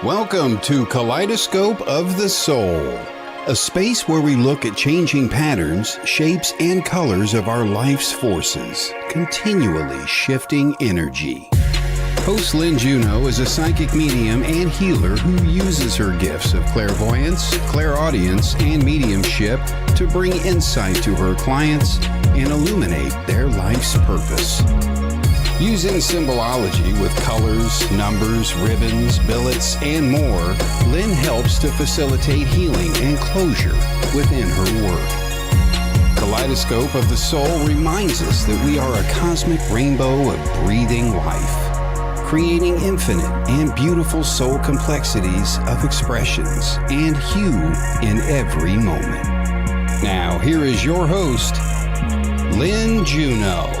Welcome to Kaleidoscope of the Soul, a space where we look at changing patterns, shapes, and colors of our life's forces, continually shifting energy. Host Lynne Juneau is a psychic medium and healer who uses her gifts of clairvoyance, clairaudience, and mediumship to bring insight to her clients and illuminate their life's purpose. Using symbology with colors, numbers, ribbons, billets, and more, Lynne helps to facilitate healing and closure within her work. Kaleidoscope of the Soul reminds us that we are a cosmic rainbow of breathing life, creating infinite and beautiful soul complexities of expressions and hue in every moment. Now, here is your host, Lynne Juneau.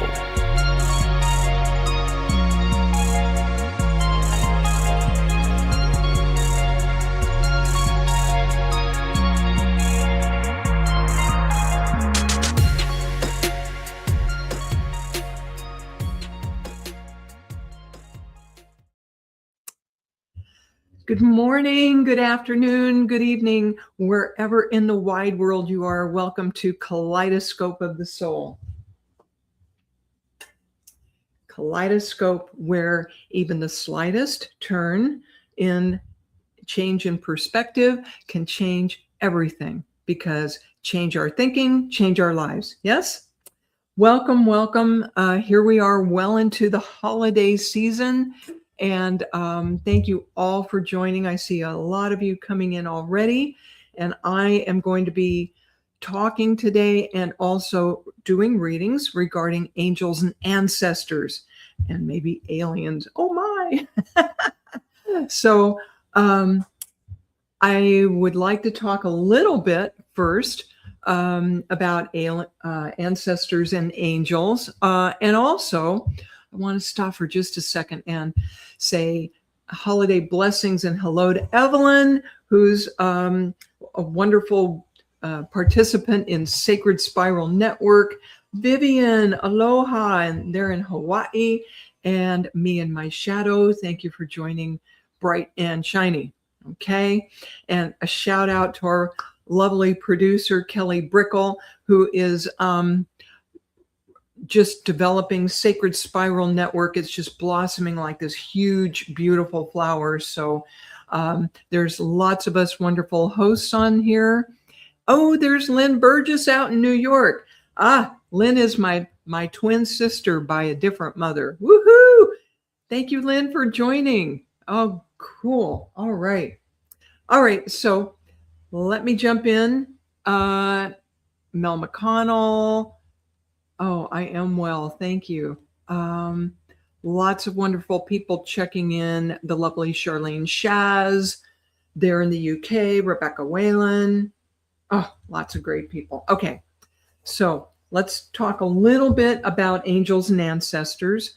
Good morning, good afternoon, good evening, wherever in the wide world you are. Welcome to Kaleidoscope of the Soul. Kaleidoscope, where even the slightest turn in change in perspective can change everything, because change our thinking, change our lives. Yes? Welcome, welcome. Here we are well into the holiday season. And thank you all for joining. I see a lot of you coming in already. And I am going to be talking today and also doing readings regarding angels and ancestors and maybe aliens. Oh my! So I would like to talk a little bit first about ancestors and angels. And also, I want to stop for just a second and say holiday blessings and hello to Evelyn, who's a wonderful participant in Sacred Spiral Network. Vivian, aloha, and they're in Hawaii. And me and my shadow, thank you for joining Bright and Shiny. Okay. And a shout out to our lovely producer, Kelly Brickle, who is just developing Sacred Spiral Network. It's just blossoming like this huge, beautiful flower. So there's lots of us wonderful hosts on here. Oh, there's Lynn Burgess out in New York. Lynn is my twin sister by a different mother. Woohoo! Thank you, Lynn, for joining. Oh, cool. All right. So let me jump in. Mel McConnell. Oh, I am well. Thank you. Lots of wonderful people checking in. The lovely Charlene Shaz there in the UK, Rebecca Whalen. Oh, lots of great people. Okay, so let's talk a little bit about angels and ancestors.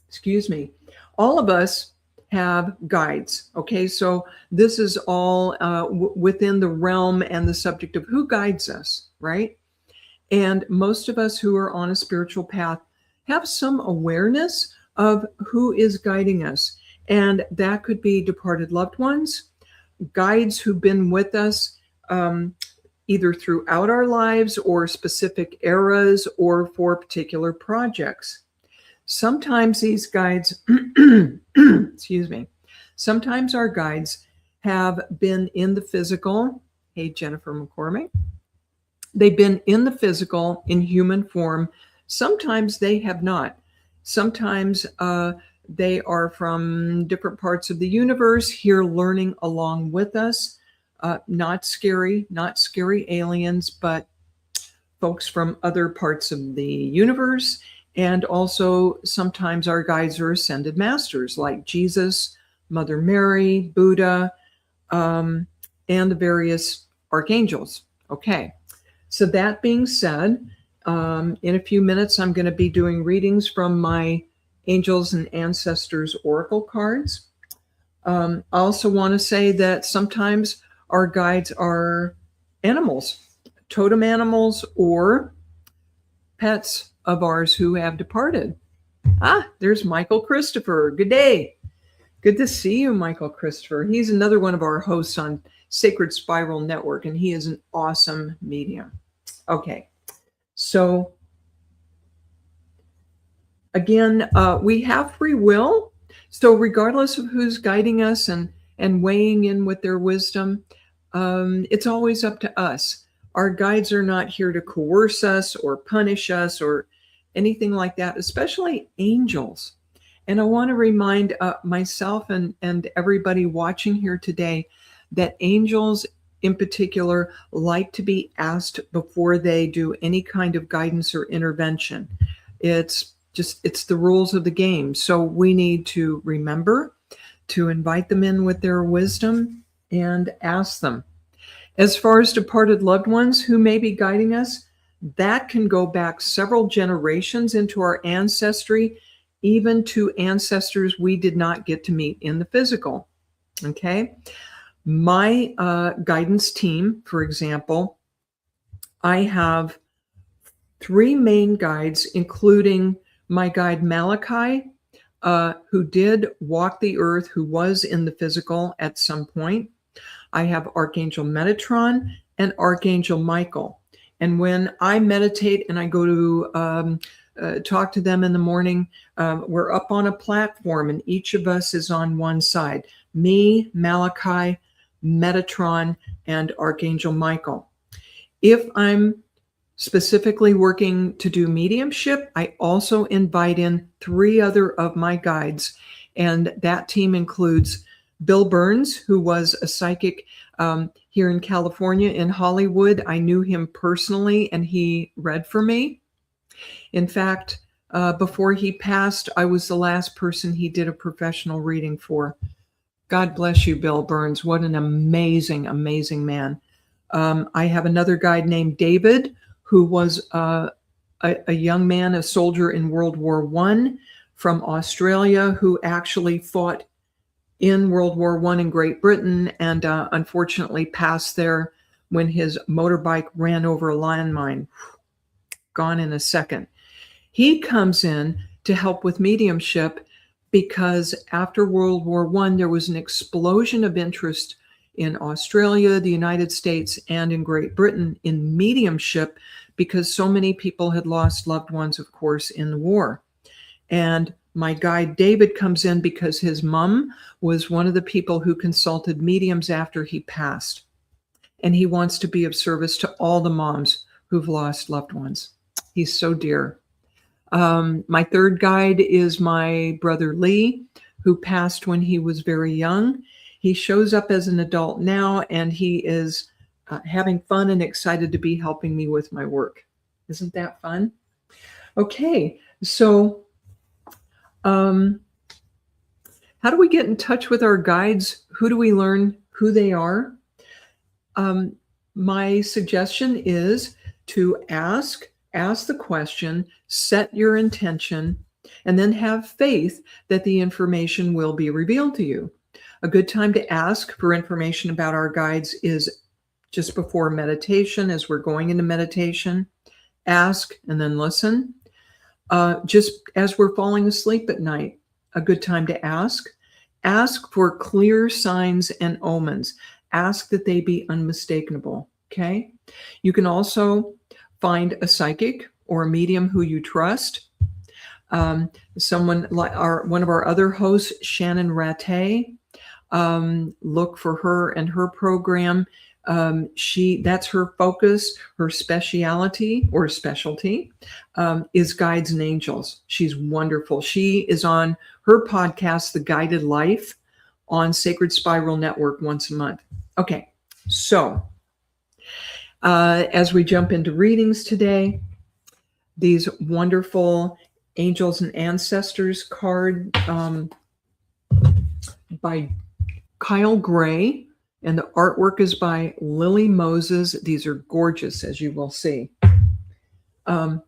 Excuse me. All of us have guides. Okay, so this is all within the realm and the subject of who guides us, right? And most of us who are on a spiritual path have some awareness of who is guiding us. And that could be departed loved ones, guides who've been with us either throughout our lives or specific eras or for particular projects. Sometimes these guides, excuse me, sometimes our guides have been in the physical. Hey, Jennifer McCormick. They've been in the physical, in human form. Sometimes they have not. Sometimes they are from different parts of the universe here learning along with us. Not scary aliens, but folks from other parts of the universe. And also sometimes our guides are ascended masters like Jesus, Mother Mary, Buddha, and the various archangels. Okay. So that being said, in a few minutes, I'm going to be doing readings from my Angels and Ancestors Oracle cards. I also want to say that sometimes our guides are animals, totem animals, or pets of ours who have departed. There's Michael Christopher. Good day. Good to see you, Michael Christopher. He's another one of our hosts on Sacred Spiral Network, and he is an awesome medium. Okay, so again, we have free will. So regardless of who's guiding us and weighing in with their wisdom, it's always up to us. Our guides are not here to coerce us or punish us or anything like that, especially angels. And I want to remind myself and everybody watching here today that angels in particular like to be asked before they do any kind of guidance or intervention. It's the rules of the game. So we need to remember to invite them in with their wisdom and ask them. As far as departed loved ones who may be guiding us, that can go back several generations into our ancestry, even to ancestors we did not get to meet in the physical. Okay. My guidance team, for example, I have 3 main guides, including my guide Malachi, who did walk the earth, who was in the physical at some point. I have Archangel Metatron and Archangel Michael. And when I meditate and I go to talk to them in the morning, we're up on a platform and each of us is on one side. Me, Malachi, Metatron, and Archangel Michael. If I'm specifically working to do mediumship, I also invite in 3 other of my guides. And that team includes Bill Burns, who was a psychic here in California, in Hollywood. I knew him personally and he read for me. In fact, before he passed, I was the last person he did a professional reading for. God bless you, Bill Burns. What an amazing, amazing man. I have another guide named David, who was a young man, a soldier in World War I from Australia, who actually fought in World War I in Great Britain and unfortunately passed there when his motorbike ran over a landmine. Gone in a second. He comes in to help with mediumship because after World War I, there was an explosion of interest in Australia, the United States, and in Great Britain in mediumship because so many people had lost loved ones, of course, in the war. And my guide David comes in because his mom was one of the people who consulted mediums after he passed. And he wants to be of service to all the moms who've lost loved ones. He's so dear. My third guide is my brother Lee, who passed when he was very young. He shows up as an adult now, and he is having fun and excited to be helping me with my work. Isn't that fun? Okay, so how do we get in touch with our guides? Who do we learn who they are? My suggestion is to ask the question, set your intention, and then have faith that the information will be revealed to you. A good time to ask for information about our guides is just before meditation, as we're going into meditation. Ask and then listen. Just as we're falling asleep at night, a good time to ask. Ask for clear signs and omens. Ask that they be unmistakable, okay? You can also find a psychic or a medium who you trust. Someone like one of our other hosts, Shannon Rattay. Look for her and her program. That's her focus. Her specialty is guides and angels. She's wonderful. She is on her podcast, The Guided Life, on Sacred Spiral Network once a month. Okay, so as we jump into readings today, these wonderful Angels and Ancestors card by Kyle Gray, and the artwork is by Lily Moses. These are gorgeous, as you will see. There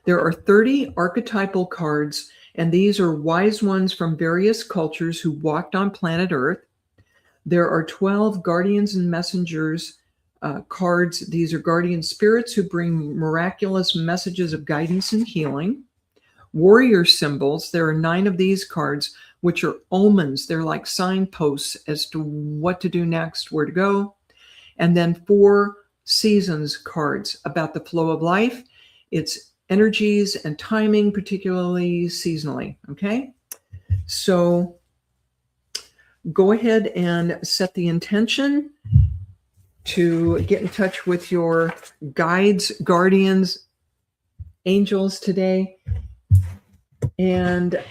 are 30 archetypal cards, and these are wise ones from various cultures who walked on planet Earth. There are 12 guardians and messengers cards. These are guardian spirits who bring miraculous messages of guidance and healing. Warrior symbols. There are 9 of these cards which are omens. They're like signposts as to what to do next, where to go. And then 4 seasons cards about the flow of life. It's energies and timing, particularly seasonally. Okay. So go ahead and set the intention to get in touch with your guides, guardians, angels today. And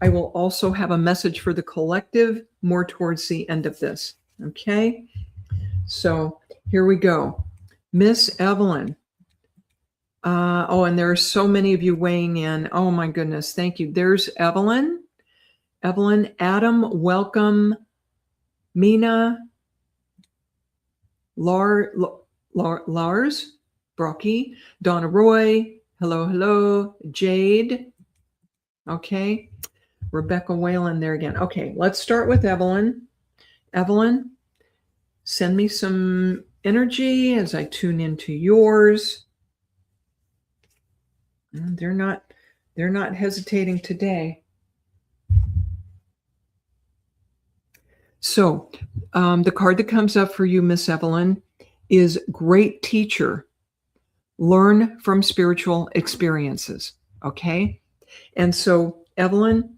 I will also have a message for the collective more towards the end of this. Okay. So here we go. Miss Evelyn. And there are so many of you weighing in. Oh my goodness. Thank you. There's Evelyn. Evelyn, Adam, welcome. Mina, Lars, Brocky, Donna Roy, hello, Jade. Okay. Rebecca Whalen there again. Okay, let's start with Evelyn. Evelyn, send me some energy as I tune into yours. They're not hesitating today. So the card that comes up for you, Miss Evelyn, is Great Teacher. Learn from spiritual experiences. Okay. And so, Evelyn,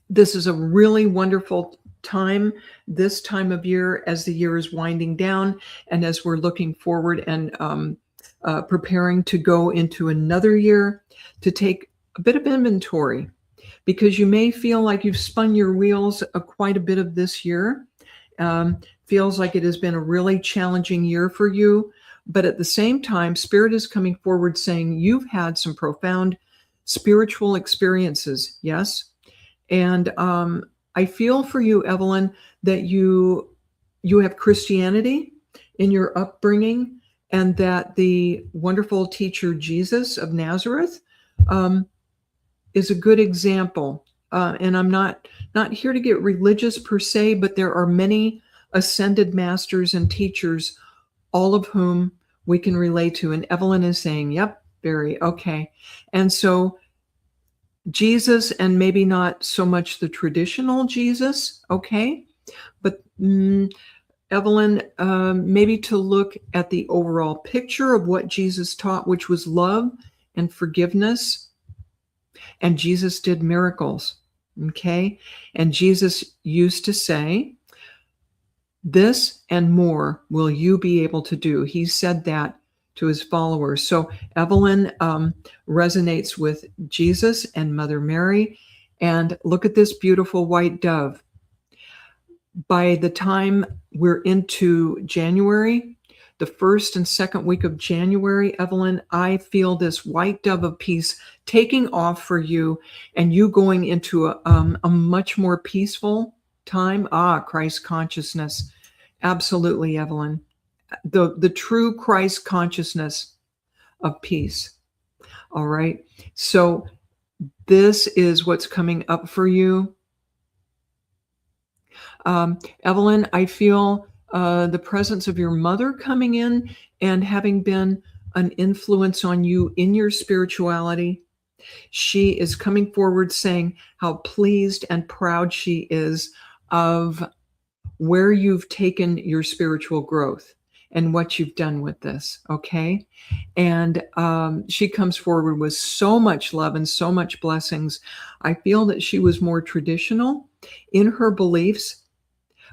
this is a really wonderful time, this time of year, as the year is winding down and as we're looking forward and preparing to go into another year, to take a bit of inventory, because you may feel like you've spun your wheels quite a bit of this year. Feels like it has been a really challenging year for you. But at the same time, Spirit is coming forward saying you've had some profound spiritual experiences. Yes. And I feel for you, Evelyn, that you have Christianity in your upbringing, and that the wonderful teacher Jesus of Nazareth is a good example. And I'm not here to get religious per se, but there are many ascended masters and teachers, all of whom we can relate to. And Evelyn is saying, yep, very okay. And so Jesus, and maybe not so much the traditional Jesus, okay, but Evelyn, maybe to look at the overall picture of what Jesus taught, which was love and forgiveness. And Jesus did miracles, okay? And Jesus used to say, this and more will you be able to do. He said that to his followers. So Evelyn resonates with Jesus and Mother Mary. And look at this beautiful white dove. By the time we're into January, the first and second week of January, Evelyn, I feel this white dove of peace taking off for you, and you going into a much more peaceful time. Christ consciousness. Absolutely, Evelyn. The true Christ consciousness of peace. All right. So this is what's coming up for you. Evelyn, I feel the presence of your mother coming in and having been an influence on you in your spirituality. She is coming forward saying how pleased and proud she is of where you've taken your spiritual growth and what you've done with this, okay? And she comes forward with so much love and so much blessings. I feel that she was more traditional in her beliefs,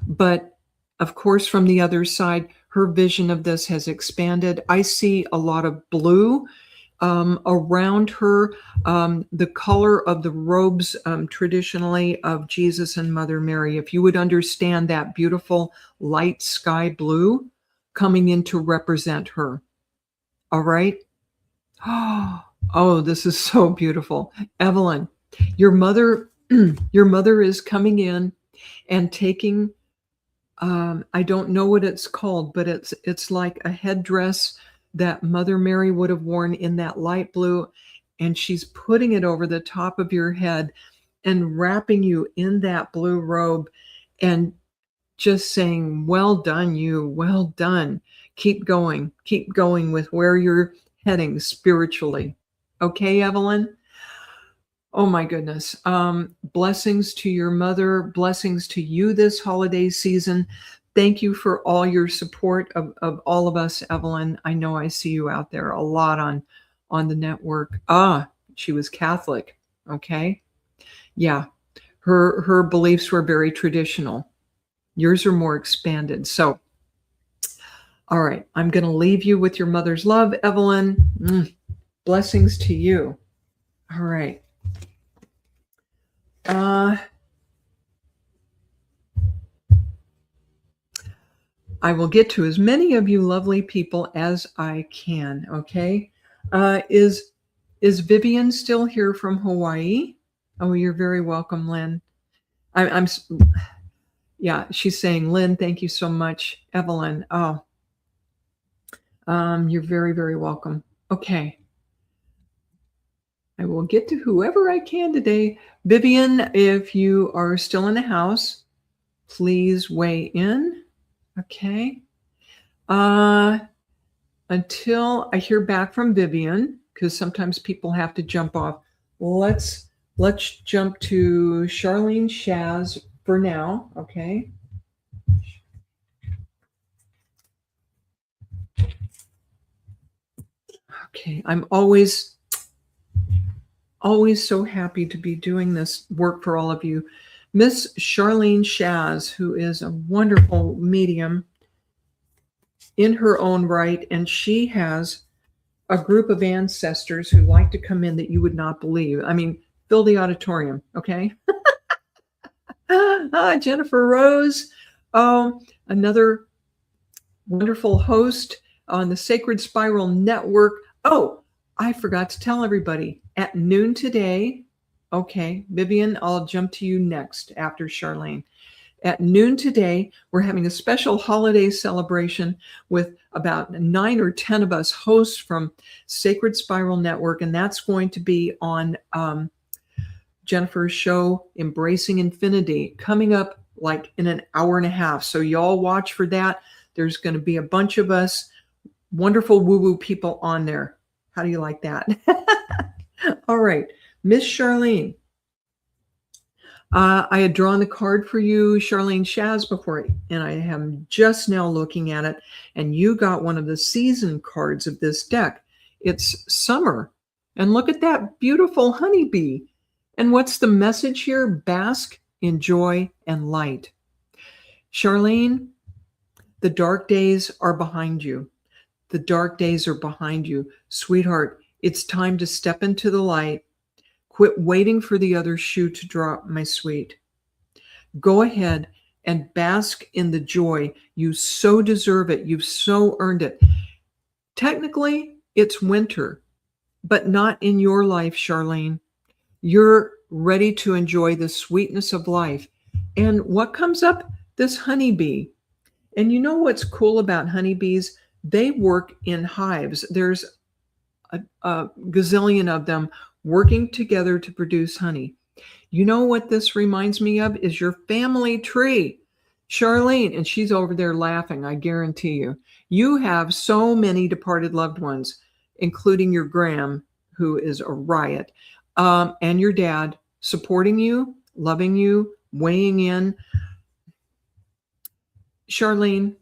but of course, from the other side, her vision of this has expanded. I see a lot of blue around her, the color of the robes traditionally of Jesus and Mother Mary. If you would understand that beautiful light sky blue coming in to represent her. All right. Oh, this is so beautiful. Evelyn, your mother is coming in and taking, I don't know what it's called, but it's like a headdress that Mother Mary would have worn in that light blue, and she's putting it over the top of your head and wrapping you in that blue robe and just saying, well done, you, well done. Keep going with where you're heading spiritually. Okay, Evelyn? Oh my goodness. Blessings to your mother, blessings to you this holiday season. Thank you for all your support of all of us, Evelyn. I know I see you out there a lot on the network. She was Catholic. Okay. Yeah. Her beliefs were very traditional. Yours are more expanded. So, all right, I'm going to leave you with your mother's love, Evelyn. Blessings to you. All right. I will get to as many of you lovely people as I can. Okay. Is Vivian still here from Hawaii? Oh, you're very welcome, Lynn. I'm yeah, she's saying, Lynn, thank you so much. Evelyn, you're very, very welcome. Okay. I will get to whoever I can today. Vivian, if you are still in the house, please weigh in. Okay. Until I hear back from Vivian, because sometimes people have to jump off. Let's jump to Charlene Shaz for now. Okay. Okay. I'm always so happy to be doing this work for all of you. Miss Charlene Shaz, who is a wonderful medium in her own right, and she has a group of ancestors who like to come in that you would not believe. I mean, fill the auditorium, okay? Jennifer Rose, another wonderful host on the Sacred Spiral Network. Oh, I forgot to tell everybody, at noon today, okay, Vivian, I'll jump to you next after Charlene. At noon today, we're having a special holiday celebration with about 9 or 10 of us hosts from Sacred Spiral Network, and that's going to be on Jennifer's show, Embracing Infinity, coming up like in an hour and a half. So y'all watch for that. There's going to be a bunch of us wonderful woo-woo people on there. How do you like that? All right, Miss Charlene. I had drawn the card for you, Charlene Shaz, before, and I am just now looking at it, and you got one of the season cards of this deck. It's summer, and look at that beautiful honeybee. And what's the message here? Bask in joy and light. Charlene, the dark days are behind you. The dark days are behind you. Sweetheart, it's time to step into the light. Quit waiting for the other shoe to drop, my sweet. Go ahead and bask in the joy. You so deserve it. You've so earned it. Technically, it's winter, but not in your life, Charlene. You're ready to enjoy the sweetness of life. And what comes up? This honeybee. And you know what's cool about honeybees? They work in hives. There's a gazillion of them working together to produce honey. You know what this reminds me of is your family tree. Charlene, and she's over there laughing, I guarantee you. You have so many departed loved ones, including your Graham, who is a riot, and your dad supporting you, loving you, weighing in. Charlene,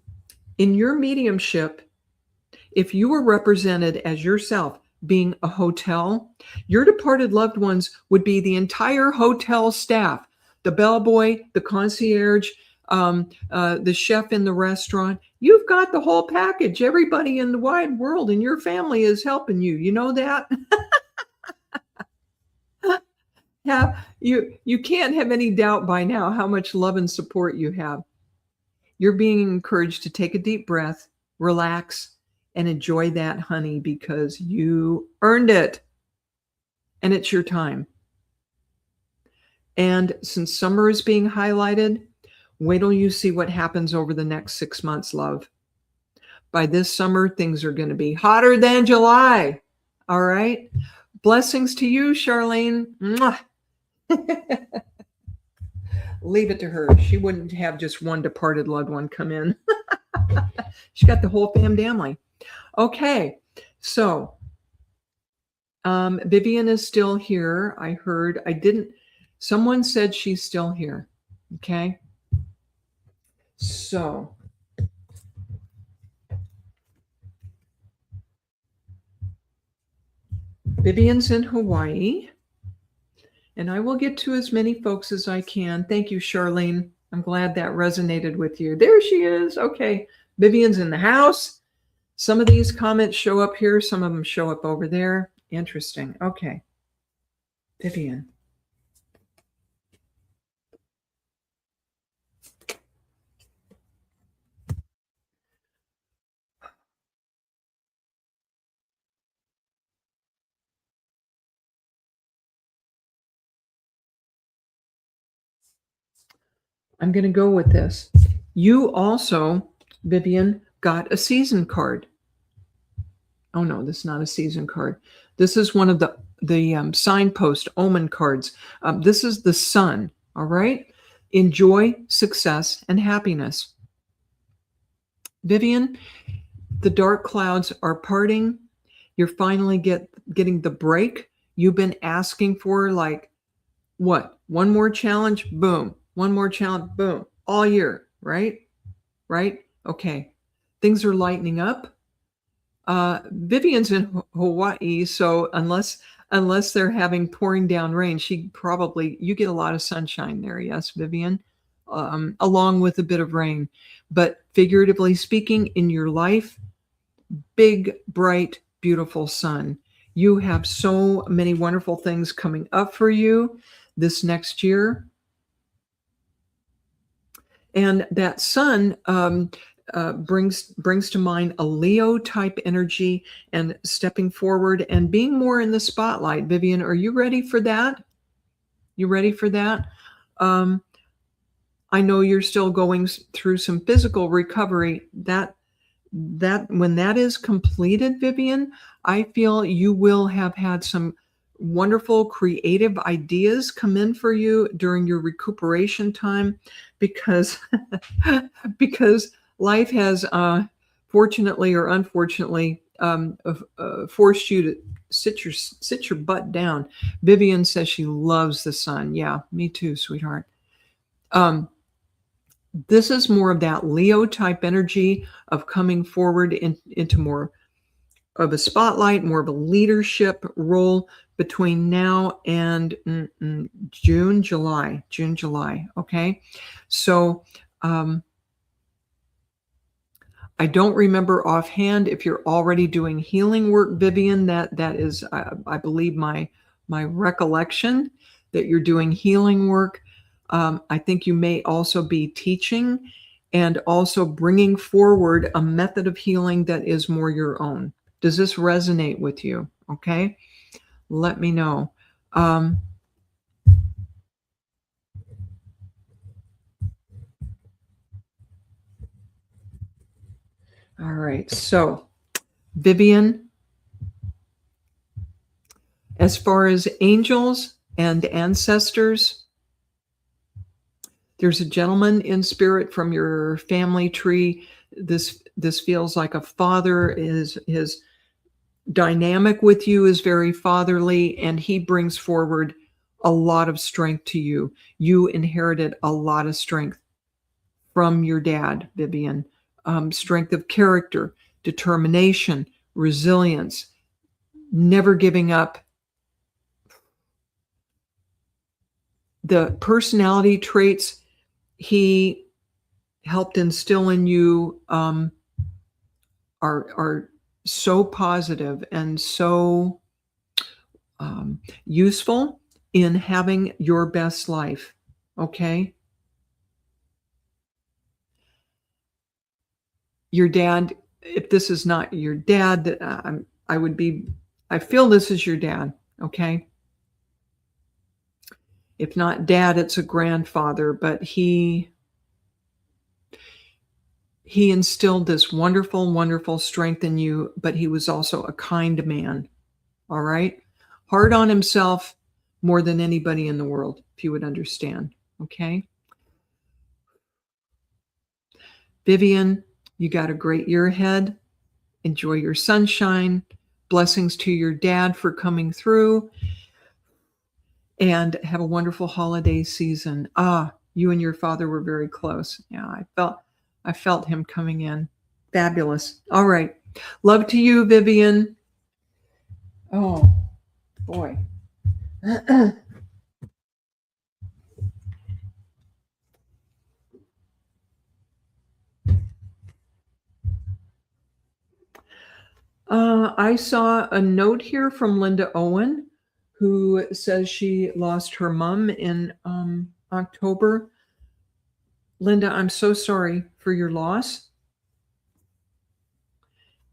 in your mediumship, if you were represented as yourself, being a hotel, your departed loved ones would be the entire hotel staff, the bellboy, the concierge, the chef in the restaurant. You've got the whole package. Everybody in the wide world and your family is helping you. You know that? You can't have any doubt by now how much love and support you have. You're being encouraged to take a deep breath, relax, and enjoy that honey because you earned it. And it's your time. And since summer is being highlighted, wait till you see what happens over the next 6 months, love. By this summer, things are going to be hotter than July. All right? Blessings to you, Charlene. Mwah. Leave it to her. She wouldn't have just one departed loved one come in. She got the whole family. Okay, so Vivian is still here. I heard, someone said she's still here. Okay. So Vivian's in Hawaii, and I will get to as many folks as I can. Thank you, Charlene. I'm glad that resonated with you. There she is. Okay. Vivian's in the house. Some of these comments show up here. Some of them show up over there. Interesting. Okay. Vivian. I'm going to go with this. You also, Vivian, got a season card. Oh no, this is not a season card. This is one of the signpost omen cards. This is the sun. All right. Enjoy, success, and happiness. Vivian, the dark clouds are parting. You're finally getting the break you've been asking for. Like, what? One more challenge? Boom. One more challenge? Boom. All year, right? Right? Okay. Things are lightening up. Vivian's in Hawaii, so unless they're having pouring down rain, you get a lot of sunshine there. Yes, Vivian, along with a bit of rain. But figuratively speaking, in your life, big, bright, beautiful sun. You have so many wonderful things coming up for you this next year. And that sun brings to mind a Leo type energy and stepping forward and being more in the spotlight. Vivian, are you ready for that? You ready for that? I know you're still going through some physical recovery. That when that is completed, Vivian, I feel you will have had some wonderful creative ideas come in for you during your recuperation time, because life has fortunately or unfortunately forced you to sit your butt down. Vivian says she loves the sun. Yeah, me too, sweetheart. This is more of that Leo type energy of coming forward into more of a spotlight, more of a leadership role between now and June, July. Okay. So, I don't remember offhand if you're already doing healing work, Vivian. That is, I believe, my recollection that you're doing healing work. I think you may also be teaching and also bringing forward a method of healing that is more your own. Does this resonate with you? Okay. Let me know. All right. So, Vivian, as far as angels and ancestors, there's a gentleman in spirit from your family tree. This feels like a father. His dynamic with you is very fatherly, and he brings forward a lot of strength to you. You inherited a lot of strength from your dad, Vivian. Strength of character, determination, resilience, never giving up. The personality traits he helped instill in you are so positive and so useful in having your best life. Okay. Your dad, if this is not your dad, I feel this is your dad. Okay. If not dad, it's a grandfather, but he instilled this wonderful, wonderful strength in you, but he was also a kind man. All right. Hard on himself more than anybody in the world, if you would understand. Okay. Vivian, you got a great year ahead. Enjoy your sunshine. Blessings to your dad for coming through, and have a wonderful holiday season. You and your father were very close. Yeah, I felt him coming in. Fabulous. All right. Love to you, Vivian. Oh, boy. I saw a note here from Linda Owen, who says she lost her mom in October. Linda, I'm so sorry for your loss.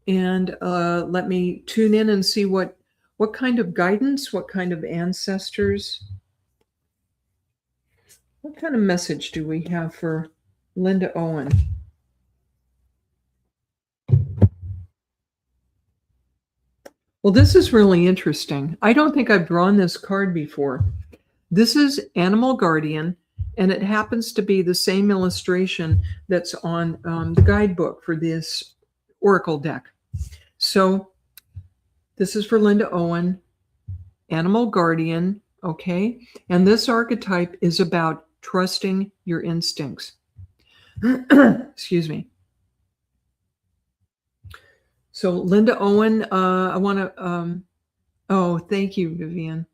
And let me tune in and see what kind of guidance, what kind of ancestors, what kind of message do we have for Linda Owen? Well, this is really interesting. I don't think I've drawn this card before. This is Animal Guardian, and it happens to be the same illustration that's on the guidebook for this Oracle deck. So this is for Linda Owen, Animal Guardian, okay? And this archetype is about trusting your instincts. Excuse me. So Linda Owen, I want to, oh, thank you, Vivian.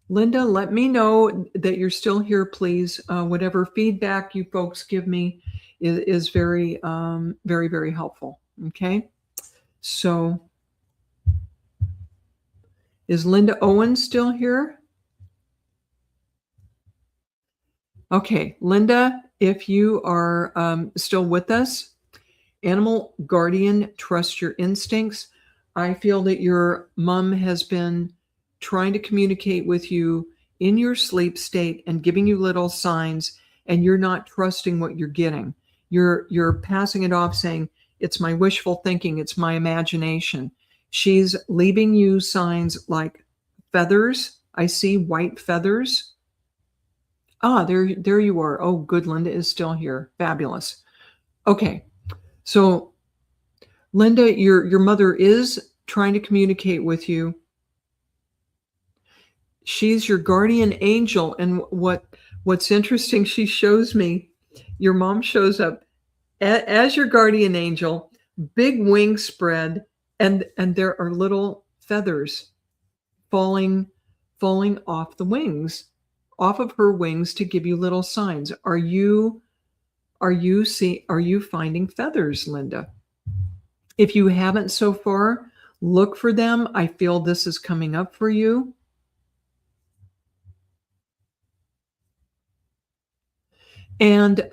Linda, let me know that you're still here, please. Whatever feedback you folks give me is very, very, very helpful. Okay. So is Linda Owen still here? Okay, Linda, if you are still with us, Animal Guardian, trust your instincts. I feel that your mom has been trying to communicate with you in your sleep state and giving you little signs, and you're not trusting what you're getting. You're passing it off saying, it's my wishful thinking, it's my imagination. She's leaving you signs like feathers. I see white feathers. There you are. Oh, good. Linda is still here. Fabulous. Okay. So, Linda, your mother is trying to communicate with you. She's your guardian angel, and what's interesting, she shows me, your mom shows up as your guardian angel, big wing spread, and there are little feathers falling off the wings, off of her wings, to give you little signs. Are you finding feathers, Linda? If you haven't so far, look for them. I feel this is coming up for you. And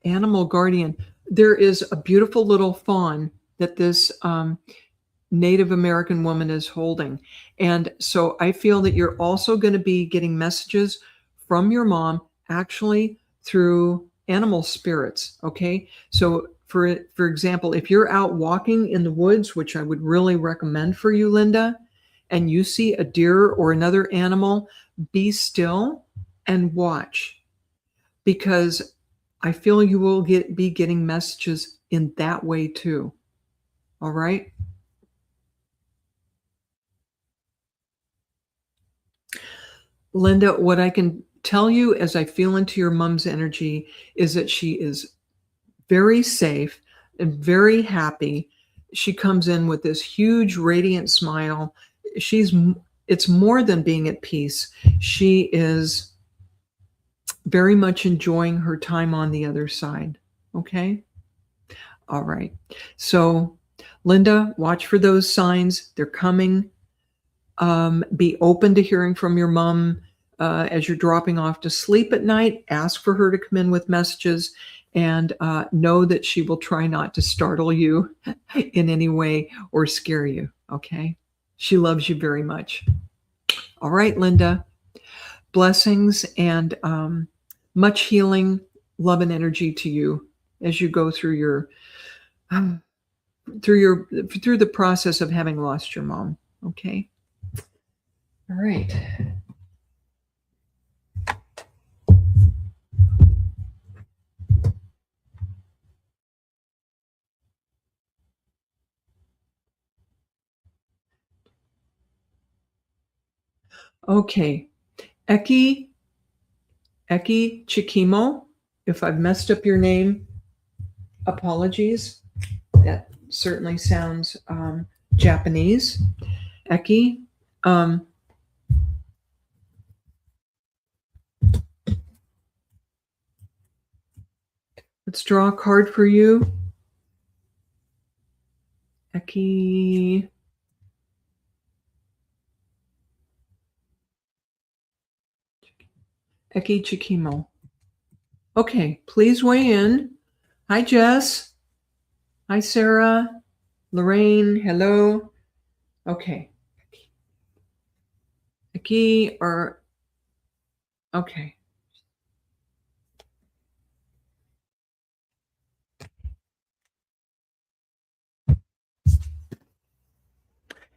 Animal Guardian, there is a beautiful little fawn that this Native American woman is holding. And so I feel that you're also going to be getting messages from your mom, actually through animal spirits. Okay. So for example, if you're out walking in the woods, which I would really recommend for you, Linda, and you see a deer or another animal, be still and watch, because I feel you will be getting messages in that way too. All right. Linda, what I can tell you as I feel into your mom's energy is that she is very safe and very happy. She comes in with this huge radiant smile. It's more than being at peace. She is very much enjoying her time on the other side. Okay? All right. So, Linda, watch for those signs. They're coming. Be open to hearing from your mom as you're dropping off to sleep at night. Ask for her to come in with messages, and know that she will try not to startle you in any way or scare you. Okay? She loves you very much. All right, Linda. Blessings and much healing, love, and energy to you as you go through through the process of having lost your mom. Okay? All right. Okay. Eki Chikimo. If I've messed up your name, apologies. That certainly sounds Japanese. Eki. Um, let's draw a card for you. Eki. Eki Chikimo. Okay, please weigh in. Hi, Jess. Hi, Sarah. Lorraine, hello. Okay. Eki or okay.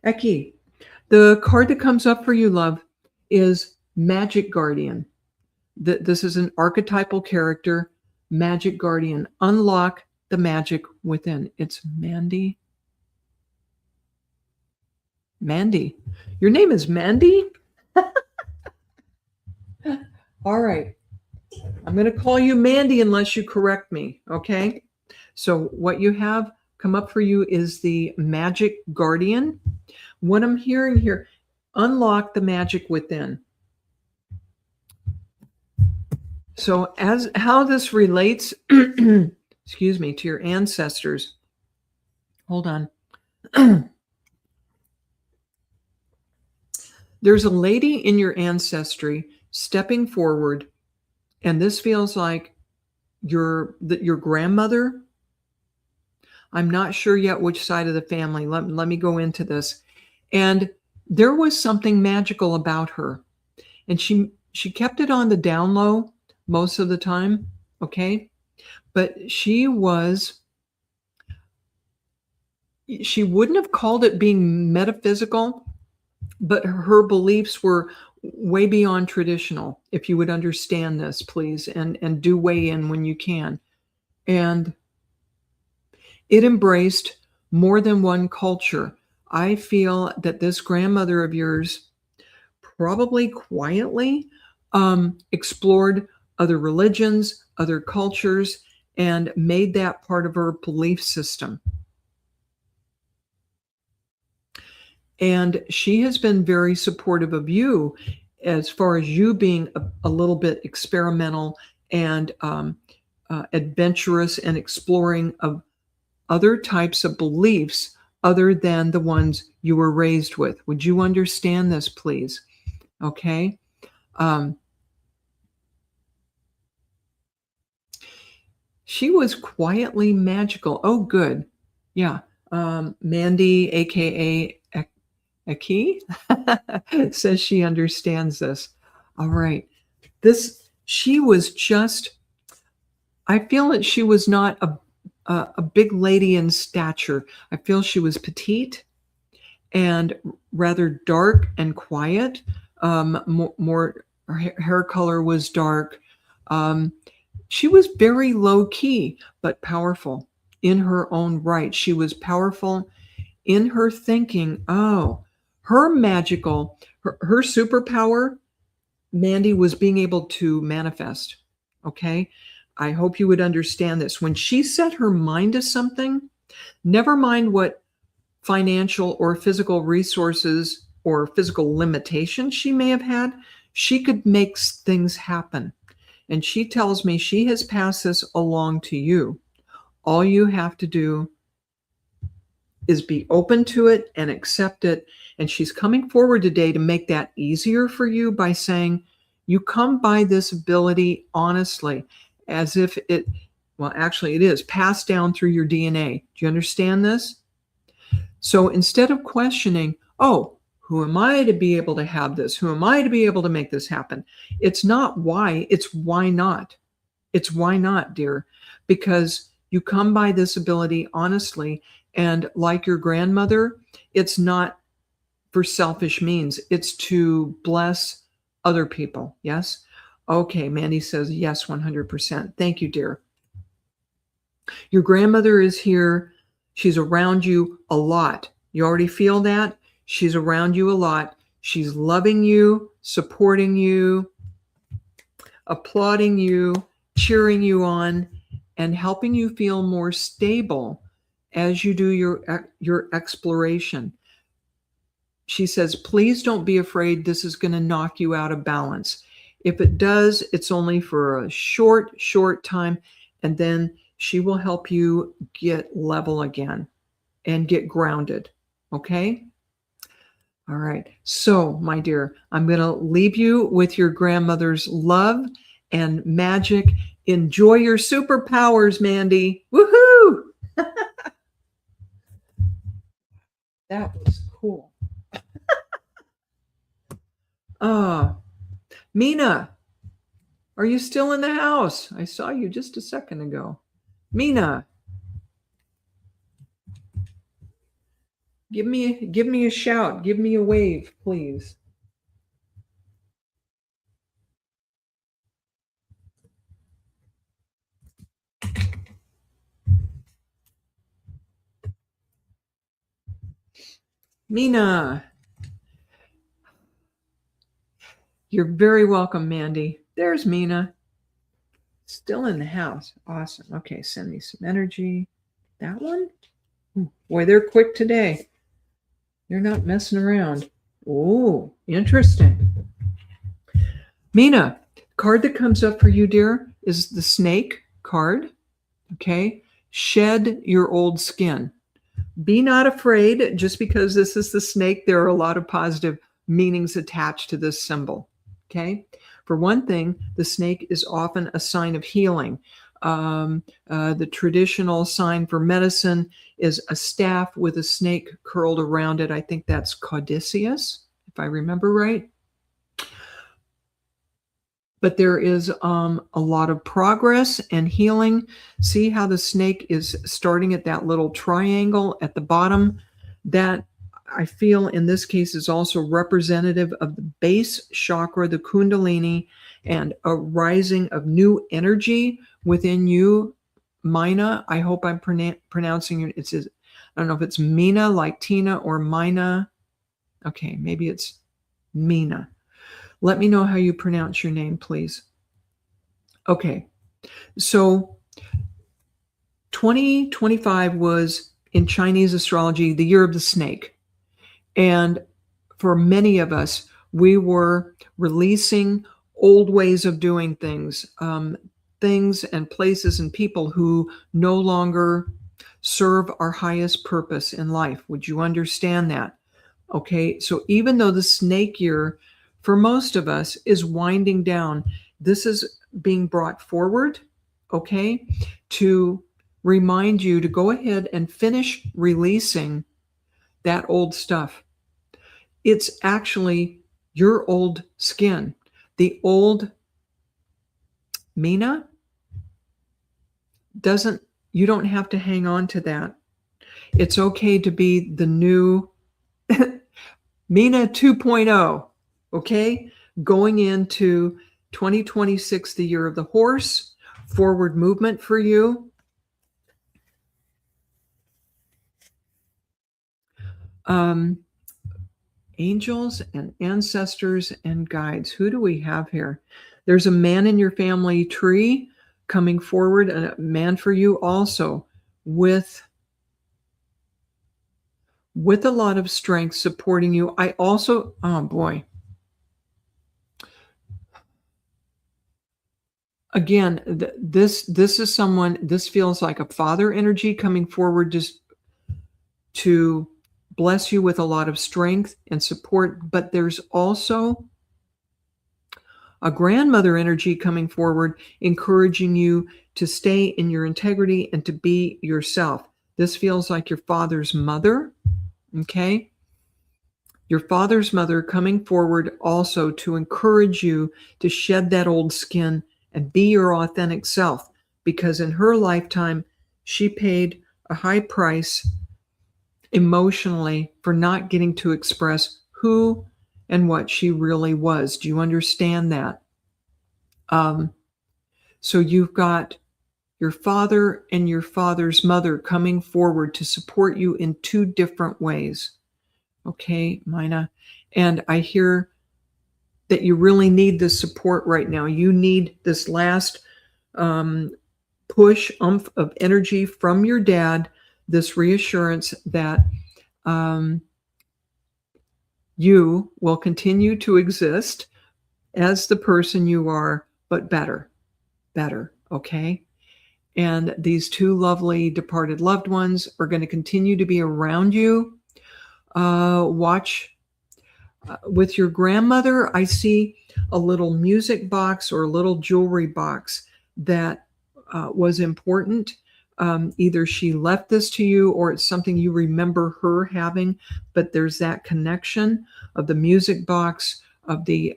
Eki, the card that comes up for you, love, is Magic Guardian. This is an archetypal character, Magic Guardian. Unlock the magic within. It's Mandy. Mandy. Your name is Mandy? All right. I'm going to call you Mandy unless you correct me. Okay. So, what you have come up for you is the Magic Guardian. What I'm hearing here, unlock the magic within. So, as how this relates, excuse me, to your ancestors. Hold on. There's a lady in your ancestry stepping forward, and this feels like your grandmother. I'm not sure yet which side of the family. Let me go into this. And there was something magical about her, and she kept it on the down low most of the time. Okay, but she wouldn't have called it being metaphysical, but her beliefs were way beyond traditional. If you would understand this, please, and do weigh in when you can. And it embraced more than one culture. I feel that this grandmother of yours probably quietly explored other religions, other cultures, and made that part of her belief system. And she has been very supportive of you as far as you being a little bit experimental and adventurous and exploring of other types of beliefs other than the ones you were raised with. Would you understand this, please? Okay. She was quietly magical. Oh, good. Yeah. Mandy, aka Aki, says she understands this. All right. She was just, I feel that she was not a big lady in stature. I feel she was petite and rather dark and quiet. More her hair color was dark. She was very low key, but powerful in her own right. She was powerful in her thinking. Oh, her magical, her superpower, Mandy, was being able to manifest. Okay. I hope you would understand this. When she set her mind to something, never mind what financial or physical resources or physical limitations she may have had, she could make things happen. And she tells me she has passed this along to you. All you have to do is be open to it and accept it. And she's coming forward today to make that easier for you by saying, you come by this ability honestly, as if it, well, actually, it is passed down through your DNA. Do you understand this? So instead of questioning, oh, who am I to be able to have this? Who am I to be able to make this happen? It's not why, it's why not. It's why not, dear, because you come by this ability honestly. And like your grandmother, it's not for selfish means, it's to bless other people. Yes? Okay, Mandy says yes, 100%. Thank you, dear. Your grandmother is here. She's around you a lot. You already feel that? She's around you a lot. She's loving you, supporting you, applauding you, cheering you on, and helping you feel more stable as you do your exploration. She says, please don't be afraid this is going to knock you out of balance. If it does, it's only for a short time, and then she will help you get level again and get grounded. Okay? All right. So, my dear, I'm going to leave you with your grandmother's love and magic. Enjoy your superpowers, Mandy. Woohoo! That was cool. Mina, are you still in the house? I saw you just a second ago. Mina, give me a shout. Give me a wave, please. Mina. You're very welcome, Mandy. There's Mina. Still in the house. Awesome. Okay, send me some energy. That one? Boy, they're quick today. They're not messing around. Oh, interesting. Mina, card that comes up for you, dear, is the snake card. Okay? Shed your old skin. Be not afraid. Just because this is the snake, there are a lot of positive meanings attached to this symbol. Okay? For one thing, the snake is often a sign of healing. The traditional sign for medicine is a staff with a snake curled around it. I think that's caduceus, if I remember right. But there is a lot of progress and healing. See how the snake is starting at that little triangle at the bottom? That, I feel in this case, is also representative of the base chakra, the Kundalini, and a rising of new energy within you. Mina, I hope I'm pronouncing it. I don't know if it's Mina like Tina or Mina. Okay, maybe it's Mina. Let me know how you pronounce your name, please. Okay, so 2025 was, in Chinese astrology, the year of the snake. And for many of us, we were releasing old ways of doing things, things and places and people who no longer serve our highest purpose in life. Would you understand that? Okay, so even though the snake year, for most of us, is winding down, this is being brought forward, okay, to remind you to go ahead and finish releasing that old stuff. It's actually your old skin. The old Mina you don't have to hang on to that. It's okay to be the new Mina 2.0, okay? Going into 2026, the year of the horse, forward movement for you. Angels and ancestors and guides. Who do we have here? There's a man in your family tree coming forward, and a man for you also with a lot of strength supporting you. I also, oh boy. Again, this is someone, this feels like a father energy coming forward just to bless you with a lot of strength and support. But there's also a grandmother energy coming forward, encouraging you to stay in your integrity and to be yourself. This feels like your father's mother, okay? Your father's mother coming forward also to encourage you to shed that old skin and be your authentic self, because in her lifetime, she paid a high price emotionally for not getting to express who and what she really was. Do you understand that? So you've got your father and your father's mother coming forward to support you in two different ways. Okay, Mina. And I hear that you really need this support right now. You need this last um, push of energy from your dad, this reassurance that um, you will continue to exist as the person you are, but better, better. Okay. And these two lovely departed loved ones are going to continue to be around you. Watch with your grandmother. I see a little music box or a little jewelry box that was important. Either she left this to you or it's something you remember her having, but there's that connection of the music box, of the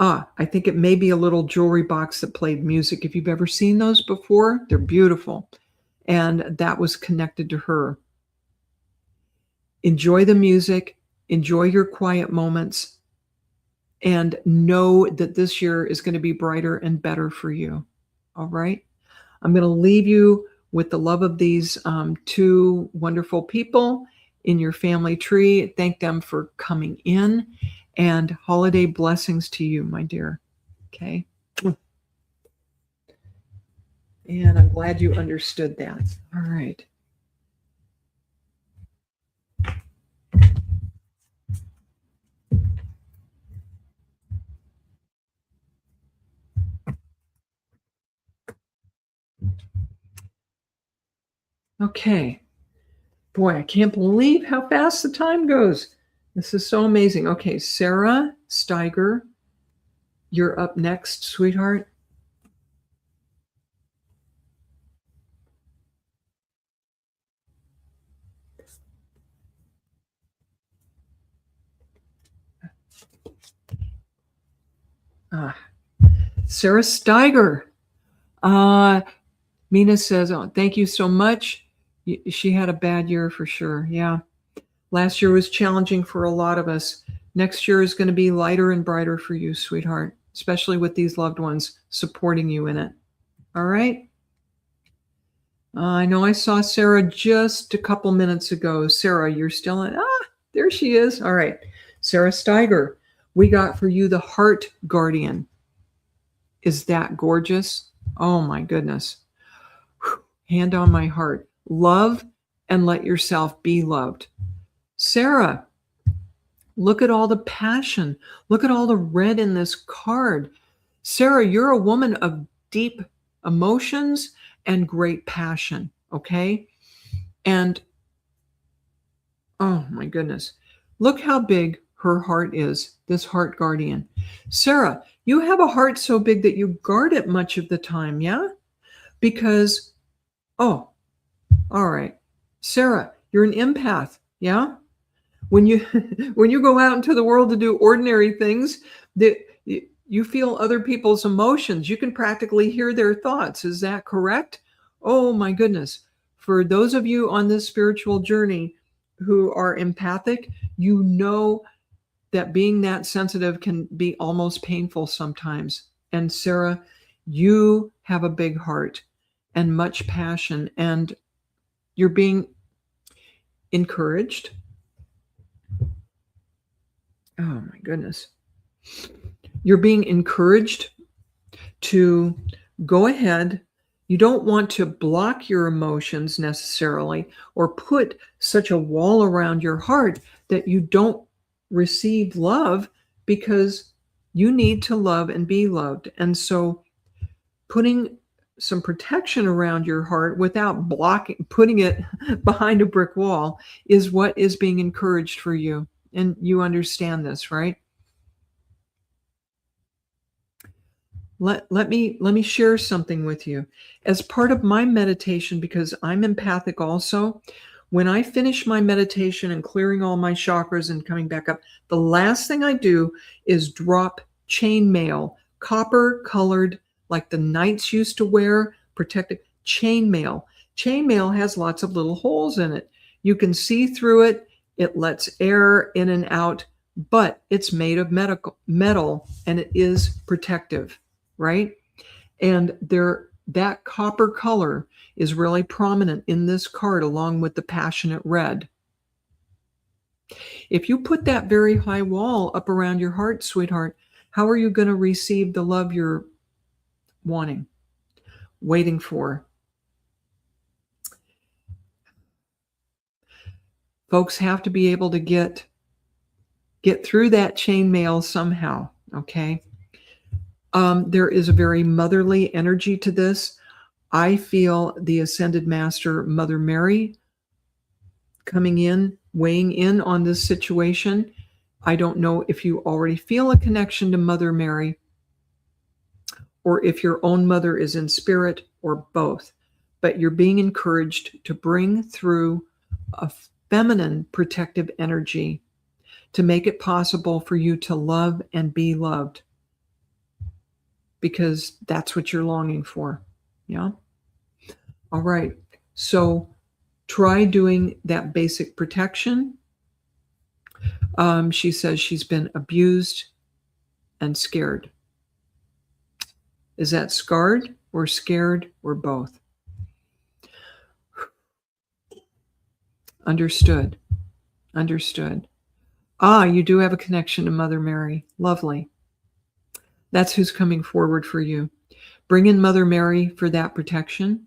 I think it may be a little jewelry box that played music. If you've ever seen those before, they're beautiful. And that was connected to her. Enjoy the music, enjoy your quiet moments, and know that this year is going to be brighter and better for you. All right. I'm going to leave you with the love of these two wonderful people in your family tree. Thank them for coming in, and holiday blessings to you, my dear. Okay. And I'm glad you understood that. All right. Okay. Boy, I can't believe how fast the time goes. This is so amazing. Okay, Sarah Steiger, you're up next, sweetheart. Sarah Steiger. Mina says, oh, thank you so much. She had a bad year for sure. Yeah. Last year was challenging for a lot of us. Next year is going to be lighter and brighter for you, sweetheart, especially with these loved ones supporting you in it. All right. I know I saw Sarah just a couple minutes ago. Sarah, you're still in. There she is. All right. Sarah Steiger, we got for you the Heart Guardian. Is that gorgeous? Oh my goodness. Hand on my heart. Love and let yourself be loved. Sarah, look at all the passion. Look at all the red in this card. Sarah, you're a woman of deep emotions and great passion, okay? And oh my goodness, look how big her heart is, this heart guardian. Sarah, you have a heart so big that you guard it much of the time, yeah? Because, oh, all right. Sarah, you're an empath, yeah? When you when you go out into the world to do ordinary things, that you feel other people's emotions. You can practically hear their thoughts. Is that correct? Oh my goodness. For those of you on this spiritual journey who are empathic, you know that being that sensitive can be almost painful sometimes. And Sarah, you have a big heart and much passion, and you're being encouraged. Oh my goodness. You're being encouraged to go ahead. You don't want to block your emotions necessarily or put such a wall around your heart that you don't receive love, because you need to love and be loved. And so putting some protection around your heart without putting it behind a brick wall is what is being encouraged for you. And you understand this, right? Let me share something with you. As part of my meditation, because I'm empathic also, when I finish my meditation and clearing all my chakras and coming back up, the last thing I do is drop chainmail, copper colored, like the knights used to wear, protective chainmail. Chainmail has lots of little holes in it. You can see through it. It lets air in and out, but it's made of metal and it is protective, right? And that copper color is really prominent in this card along with the passionate red. If you put that very high wall up around your heart, sweetheart, how are you going to receive the love you're wanting, waiting for? Folks have to be able to get through that chainmail somehow, okay? There is a very motherly energy to this. I feel the Ascended Master, Mother Mary, coming in, weighing in on this situation. I don't know if you already feel a connection to Mother Mary or if your own mother is in spirit or both, but you're being encouraged to bring through a feminine protective energy to make it possible for you to love and be loved, because that's what you're longing for. Yeah. All right. So try doing that basic protection. She says she's been abused and scared. Is that scarred or scared or both? Understood. Understood. You do have a connection to Mother Mary. Lovely. That's who's coming forward for you. Bring in Mother Mary for that protection.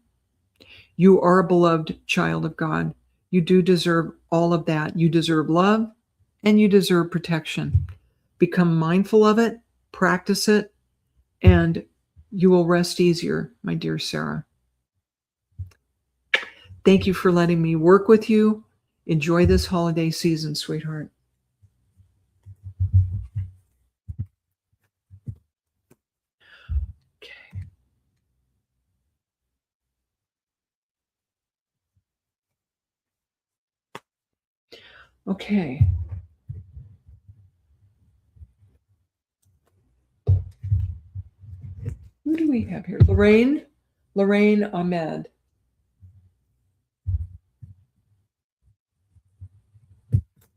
You are a beloved child of God. You do deserve all of that. You deserve love and you deserve protection. Become mindful of it, practice it, and you will rest easier, my dear Sarah. Thank you for letting me work with you. Enjoy this holiday season, sweetheart. Okay. Who do we have here? Lorraine Ahmed.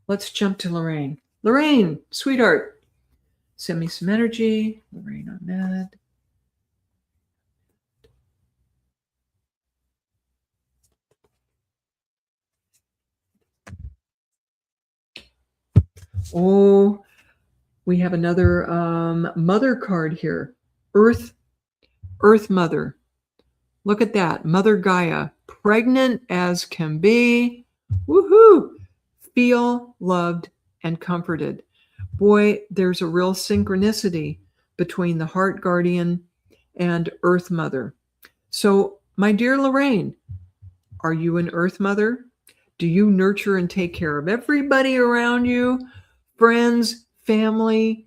Let's jump to Lorraine. Lorraine, sweetheart, send me some energy. Lorraine Ahmed. Oh, we have another mother card here. Earth Mother. Look at that. Mother Gaia, pregnant as can be. Woohoo! Feel loved and comforted. Boy, there's a real synchronicity between the Heart Guardian and Earth Mother. So, my dear Lorraine, are you an Earth Mother? Do you nurture and take care of everybody around you? Friends, family,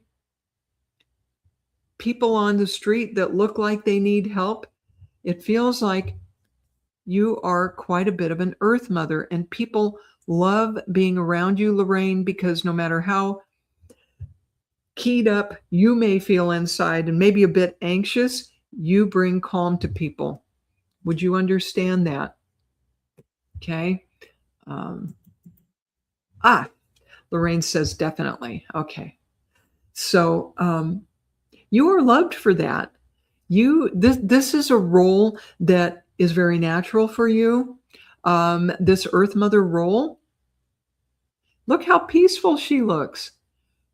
people on the street that look like they need help? It feels like you are quite a bit of an Earth Mother, and people love being around you, Lorraine, because no matter how keyed up you may feel inside and maybe a bit anxious, you bring calm to people. Would you understand that? Okay. Lorraine says definitely. Okay. So you are loved for that. This is a role that is very natural for you. This Earth Mother role. Look how peaceful she looks.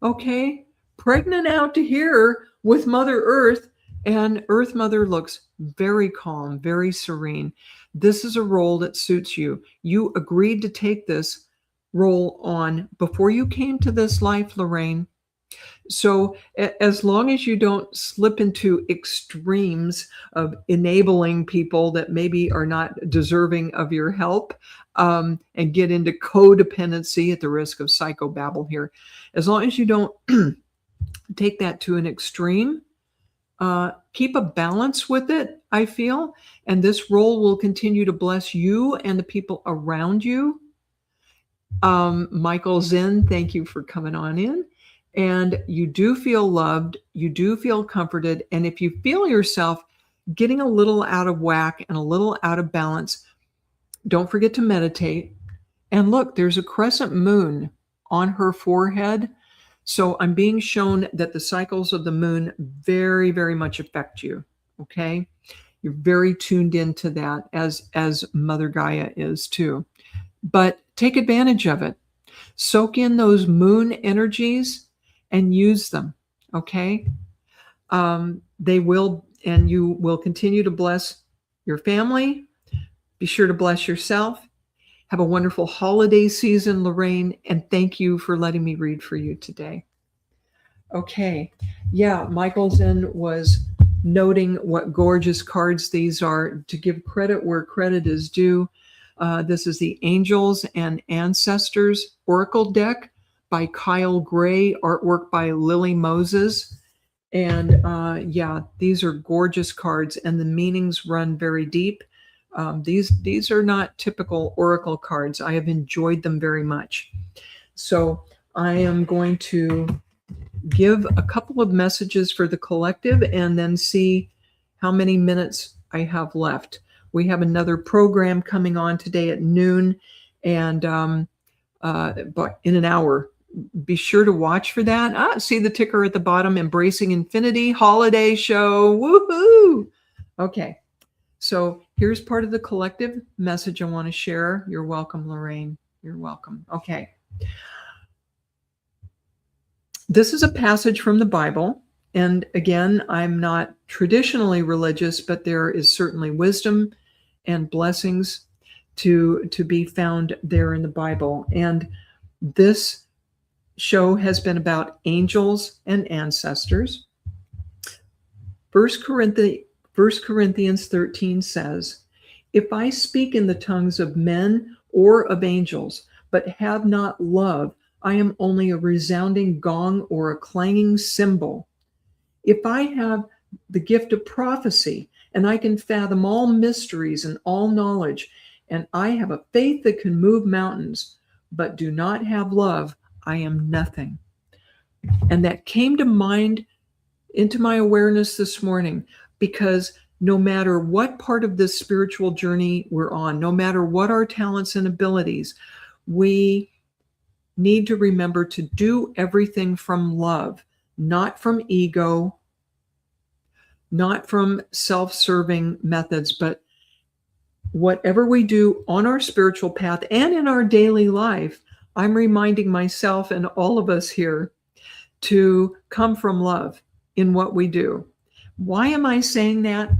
Okay. Pregnant out to here with Mother Earth, and Earth Mother looks very calm, very serene. This is a role that suits you. You agreed to take this role on before you came to this life, Lorraine. So as long as you don't slip into extremes of enabling people that maybe are not deserving of your help, and get into codependency at the risk of psychobabble here, as long as you don't take that to an extreme, keep a balance with it, I feel, and this role will continue to bless you and the people around you. Michael Zen, thank you for coming on in. And you do feel loved, you do feel comforted, and if you feel yourself getting a little out of whack and a little out of balance, don't forget to meditate. And look, there's a crescent moon on her forehead. So I'm being shown that the cycles of the moon very, very much affect you. Okay. You're very tuned into that, as Mother Gaia is too. But take advantage of it. Soak in those moon energies and use them. Okay. They will, and you will continue to bless your family. Be sure to bless yourself. Have a wonderful holiday season, Lorraine, and thank you for letting me read for you today. Okay. Yeah, Michael Zen was noting what gorgeous cards these are. To give credit where credit is due, this is the Angels and Ancestors Oracle deck by Kyle Gray, artwork by Lily Moses. And yeah, these are gorgeous cards, and the meanings run very deep. These are not typical oracle cards. I have enjoyed them very much. So I am going to give a couple of messages for the collective and then see how many minutes I have left. We have another program coming on today at noon, and but in an hour. Be sure to watch for that. See the ticker at the bottom, Embracing Infinity Holiday Show. Woohoo! Okay, so here's part of the collective message I want to share. You're welcome, Lorraine. You're welcome. Okay. This is a passage from the Bible. And again, I'm not traditionally religious, but there is certainly wisdom and blessings to be found there in the Bible. And this show has been about angels and ancestors. 1 Corinthians 13 says, "If I speak in the tongues of men or of angels, but have not love, I am only a resounding gong or a clanging cymbal. If I have the gift of prophecy, and I can fathom all mysteries and all knowledge, and I have a faith that can move mountains, but do not have love, I am nothing." And that came to mind, into my awareness this morning, because no matter what part of this spiritual journey we're on, no matter what our talents and abilities, we need to remember to do everything from love, not from ego, not from self-serving methods, but whatever we do on our spiritual path and in our daily life, I'm reminding myself and all of us here to come from love in what we do. Why am I saying that?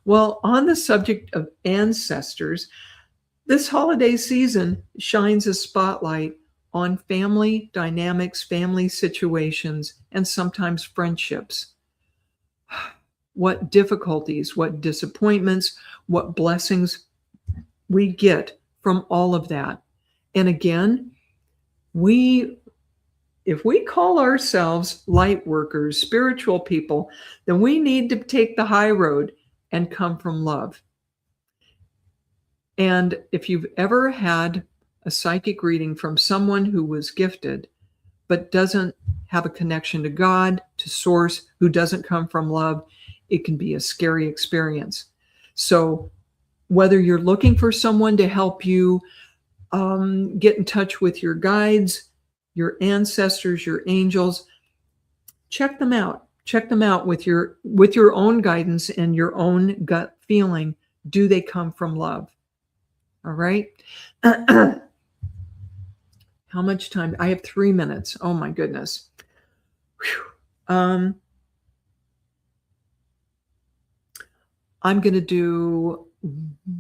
Well, on the subject of ancestors, this holiday season shines a spotlight on family dynamics, family situations, and sometimes friendships. What difficulties, what disappointments, what blessings we get from all of that. And again, if we call ourselves light workers, spiritual people, then we need to take the high road and come from love. And if you've ever had a psychic reading from someone who was gifted, but doesn't have a connection to God, to source, who doesn't come from love, it can be a scary experience. So whether you're looking for someone to help you get in touch with your guides, your ancestors, your angels, check them out. Check them out with your own guidance and your own gut feeling. Do they come from love? All right. How much time? I have 3 minutes. Oh my goodness. I'm going to do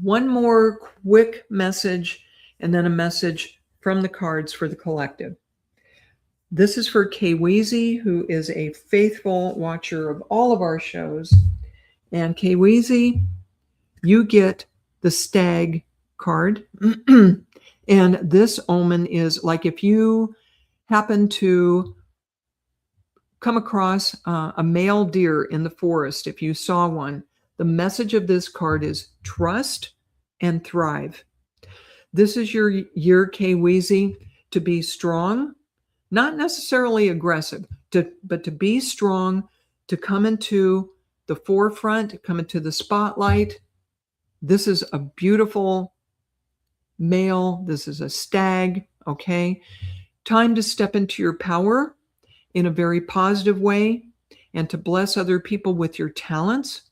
one more quick message and then a message from the cards for the collective. This is for Kweezy, who is a faithful watcher of all of our shows. And Kweezy, you get the stag card. And this omen is like if you happen to come across a male deer in the forest, if you saw one, the message of this card is trust and thrive. This is your year, Kweezy, to be strong, not necessarily aggressive, but to be strong, to come into the forefront, come into the spotlight. This is a beautiful male. This is a stag, okay? Time to step into your power in a very positive way and to bless other people with your talents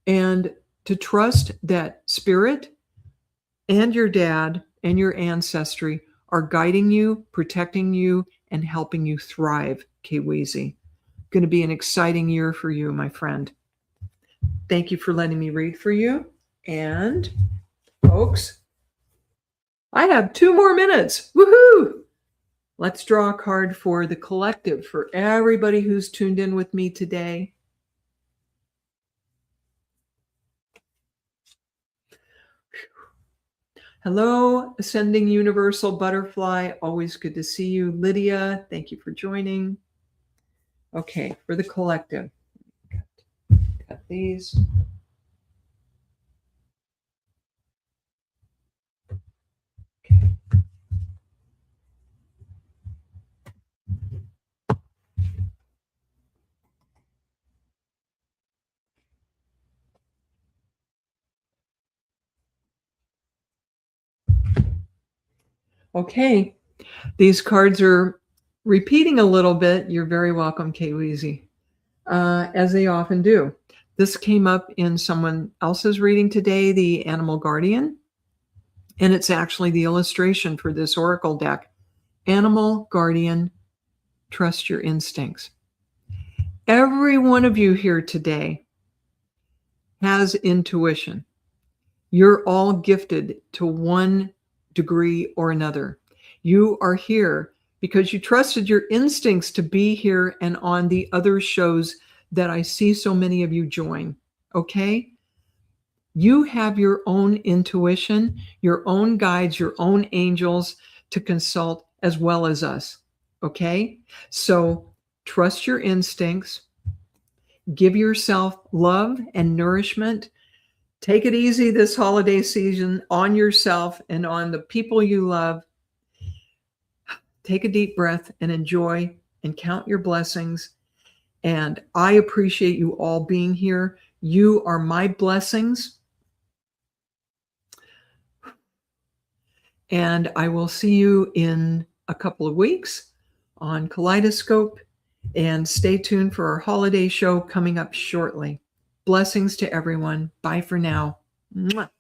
and to trust that spirit and your dad and your ancestry are guiding you, protecting you, and helping you thrive, Kweezy. Going to be an exciting year for you, my friend. Thank you for letting me read for you. And folks, I have 2 more minutes. Woohoo! Let's draw a card for the collective, for everybody who's tuned in with me today. Hello, Ascending Universal Butterfly. Always good to see you. Lydia, thank you for joining. Okay, for the collective. Got these. Okay, these cards are repeating a little bit. You're very welcome, Kweezy, as they often do. This came up in someone else's reading today, the Animal Guardian, and it's actually the illustration for this oracle deck. Animal Guardian, trust your instincts. Every one of you here today has intuition. You're all gifted to one degree or another. You are here because you trusted your instincts to be here and on the other shows that I see so many of you join. Okay? You have your own intuition, your own guides, your own angels to consult as well as us. Okay? So trust your instincts. Give yourself love and nourishment. Take it easy this holiday season on yourself and on the people you love. Take a deep breath and enjoy and count your blessings. And I appreciate you all being here. You are my blessings. And I will see you in a couple of weeks on Kaleidoscope. And stay tuned for our holiday show coming up shortly. Blessings to everyone. Bye for now. Mwah.